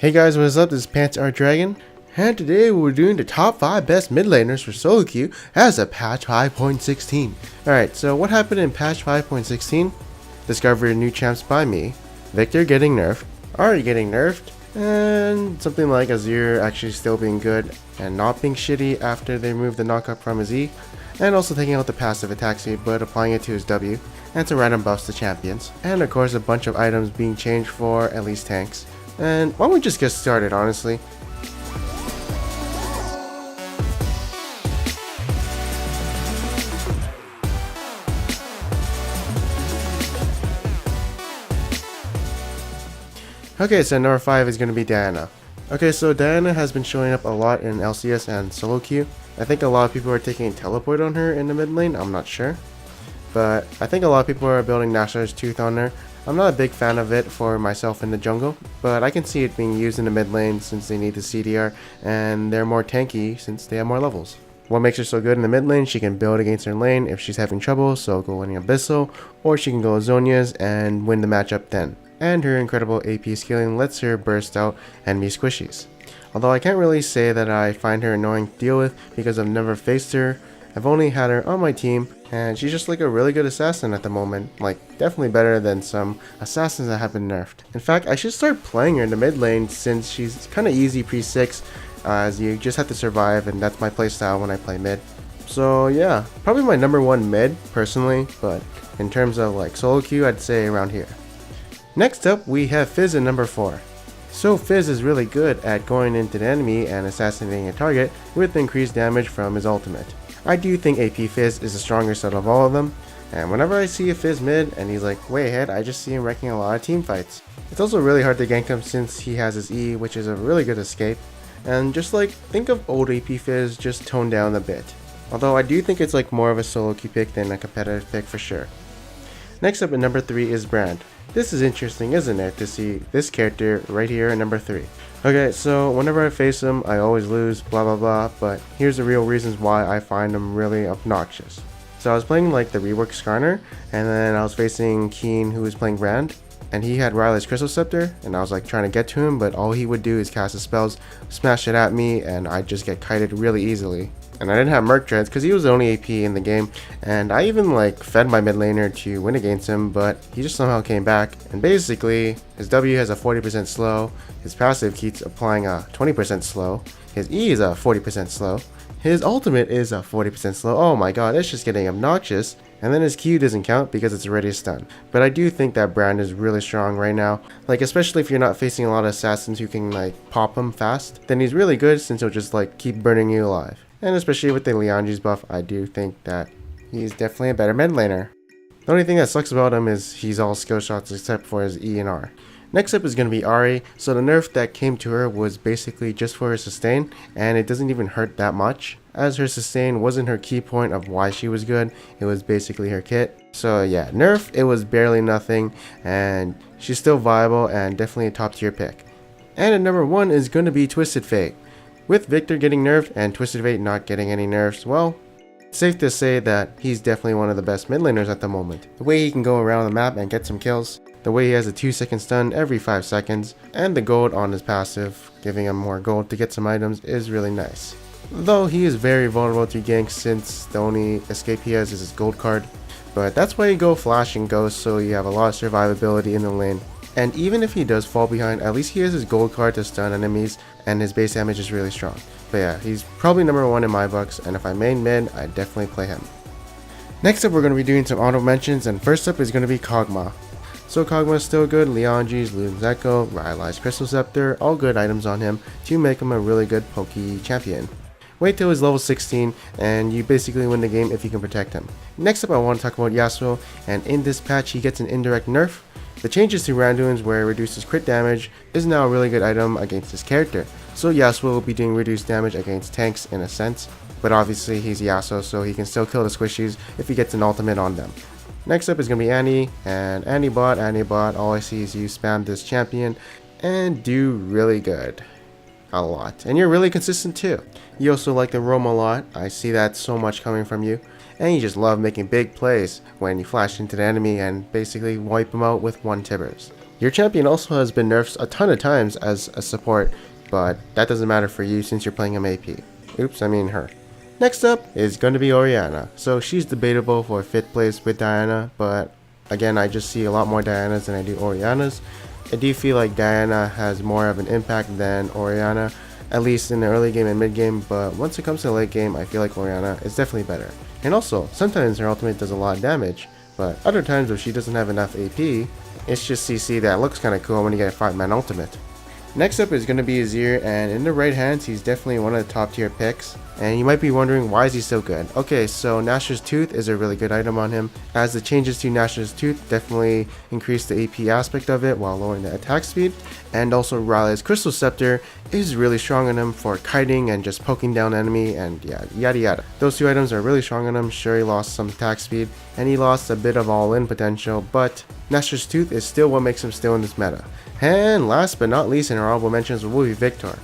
Hey guys, what is up? This is Pants Art Dragon, and today we're doing the top 5 best mid laners for solo queue as of patch 5.16. Alright, so what happened in patch 5.16? Discovered new champs by me, Victor getting nerfed, Ahri getting nerfed, and something like Azir actually still being good and not being shitty after they removed the knockup from his E, and also taking out the passive attack speed but applying it to his W, and some random buffs to champions, and of course a bunch of items being changed for at least tanks. And why don't we just get started, honestly? Okay, so number 5 is going to be Diana. Okay, so Diana has been showing up a lot in LCS and solo queue. I think a lot of people are taking teleport on her in the mid lane, I'm not sure. But I think a lot of people are building Nashor's Tooth on her. I'm not a big fan of it for myself in the jungle, but I can see it being used in the mid lane since they need the CDR, and they're more tanky since they have more levels. What makes her so good in the mid lane, she can build against her lane if she's having trouble, so go winning Abyssal, or she can go Zhonya's and win the matchup then. And her incredible AP scaling lets her burst out enemy squishies. Although I can't really say that I find her annoying to deal with because I've never faced her. I've only had her on my team, and she's just like a really good assassin at the moment, like definitely better than some assassins that have been nerfed. In fact, I should start playing her in the mid lane since she's kind of easy pre-6, as you just have to survive, and that's my playstyle when I play mid. So yeah, probably my number 1 mid personally, but in terms of like solo queue, I'd say around here. Next up, we have Fizz at number 4. So Fizz is really good at going into the enemy and assassinating a target with increased damage from his ultimate. I do think AP Fizz is the strongest out of all of them, and whenever I see a Fizz mid and he's like way ahead, I just see him wrecking a lot of team fights. It's also really hard to gank him since he has his E, which is a really good escape, and just like think of old AP Fizz just toned down a bit. Although I do think it's like more of a solo queue pick than a competitive pick for sure. Next up at number 3 is Brand. This is interesting, isn't it, to see this character right here at number 3. Okay, so whenever I face him, I always lose, blah blah blah, but here's the real reasons why I find him really obnoxious. So I was playing like the rework Skarner, and then I was facing Keen, who was playing Brand, and he had Riley's Crystal Scepter, and I was like trying to get to him, but all he would do is cast his spells, smash it at me, and I'd just get kited really easily. And I didn't have Merc Treads because he was the only AP in the game, and I even like fed my mid laner to win against him, but he just somehow came back. And basically, his W has a 40% slow, his passive keeps applying a 20% slow, his E is a 40% slow, his ultimate is a 40% slow. Oh my god, it's just getting obnoxious. And then his Q doesn't count because it's already a stun. But I do think that Brand is really strong right now. Like, especially if you're not facing a lot of assassins who can like pop him fast, then he's really good since he'll just like keep burning you alive. And especially with the Lianji's buff, I do think that he's definitely a better mid laner. The only thing that sucks about him is he's all skill shots except for his E and R. Next up is going to be Ahri. So the nerf that came to her was basically just for her sustain, and it doesn't even hurt that much, as her sustain wasn't her key point of why she was good, it was basically her kit. So yeah, nerf, it was barely nothing, and she's still viable and definitely a top tier pick. And at number 1 is going to be Twisted Fate. With Victor getting nerfed and Twisted Fate not getting any nerfs, well, it's safe to say that he's definitely one of the best mid laners at the moment. The way he can go around the map and get some kills, the way he has a 2-second stun every 5 seconds, and the gold on his passive, giving him more gold to get some items, is really nice. Though he is very vulnerable to ganks since the only escape he has is his gold card, but that's why you go Flash and Ghost, so you have a lot of survivability in the lane. And even if he does fall behind, at least he has his gold card to stun enemies, and his base damage is really strong. But yeah, he's probably number 1 in my books, and if I main mid, I'd definitely play him. Next up, we're going to be doing some auto mentions, and first up is going to be Kog'Maw. So Kog'Maw is still good, Lianji's, Luden's Echo, Rylai's Crystal Scepter, all good items on him to make him a really good pokey champion. Wait till he's level 16 and you basically win the game if you can protect him. Next up, I want to talk about Yasuo, and in this patch he gets an indirect nerf. The changes to Randuin's, where it reduces crit damage, is now a really good item against this character. So Yasuo will be doing reduced damage against tanks in a sense, but obviously he's Yasuo, so he can still kill the squishies if he gets an ultimate on them. Next up is going to be Annie, and Annie bot, all I see is you spam this champion and do really good. A lot. And you're really consistent too. You also like to roam a lot, I see that so much coming from you. And you just love making big plays when you flash into the enemy and basically wipe them out with 1 Tibbers. Your champion also has been nerfed a ton of times as a support, but that doesn't matter for you since you're playing him AP. Oops, I mean her. Next up is going to be Orianna. So she's debatable for 5th place with Diana, but again, I just see a lot more Dianas than I do Oriannas. I do feel like Diana has more of an impact than Orianna, at least in the early game and mid game, but once it comes to the late game, I feel like Orianna is definitely better. And also, sometimes her ultimate does a lot of damage, but other times if she doesn't have enough AP, it's just CC that looks kinda cool when you get a 5-man ultimate. Next up is going to be Azir, and in the right hands, he's definitely one of the top tier picks. And you might be wondering, why is he so good? Okay, so Nashor's Tooth is a really good item on him, as the changes to Nashor's Tooth definitely increase the AP aspect of it while lowering the attack speed. And also Rylai's Crystal Scepter is really strong on him for kiting and just poking down enemy and yeah, yada yada. Those two items are really strong on him. Sure, he lost some attack speed and he lost a bit of all-in potential, but Nashor's Tooth is still what makes him still in this meta. And last but not least in our honorable mentions will be Viktor.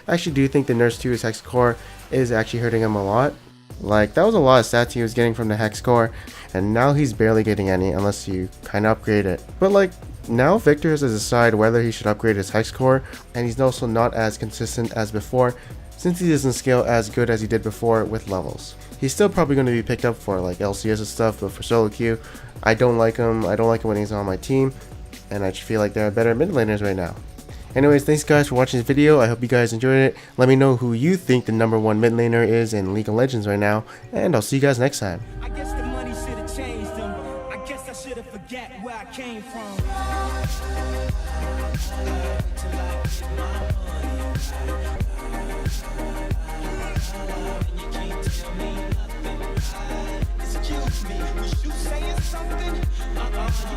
I actually do think the nerfs to his Hex Core is actually hurting him a lot. Like, that was a lot of stats he was getting from the Hex Core, and now he's barely getting any unless you kinda upgrade it. But like, now Viktor has to decide whether he should upgrade his Hex Core, and he's also not as consistent as before, since he doesn't scale as good as he did before with levels. He's still probably going to be picked up for like LCS and stuff, but for solo queue, I don't like him when he's on my team, and I just feel like there are better mid laners right now. Anyways, thanks guys for watching this video. I hope you guys enjoyed it. Let me know who you think the #1 mid laner is in League of Legends right now, and I'll see you guys next time. I guess the money should have changed them. I guess I should have forget where I came from. Excuse me, was you saying something? You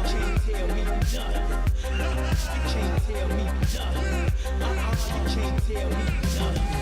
can't tell me nothing. You can't tell me nothing. You can't tell me nothing.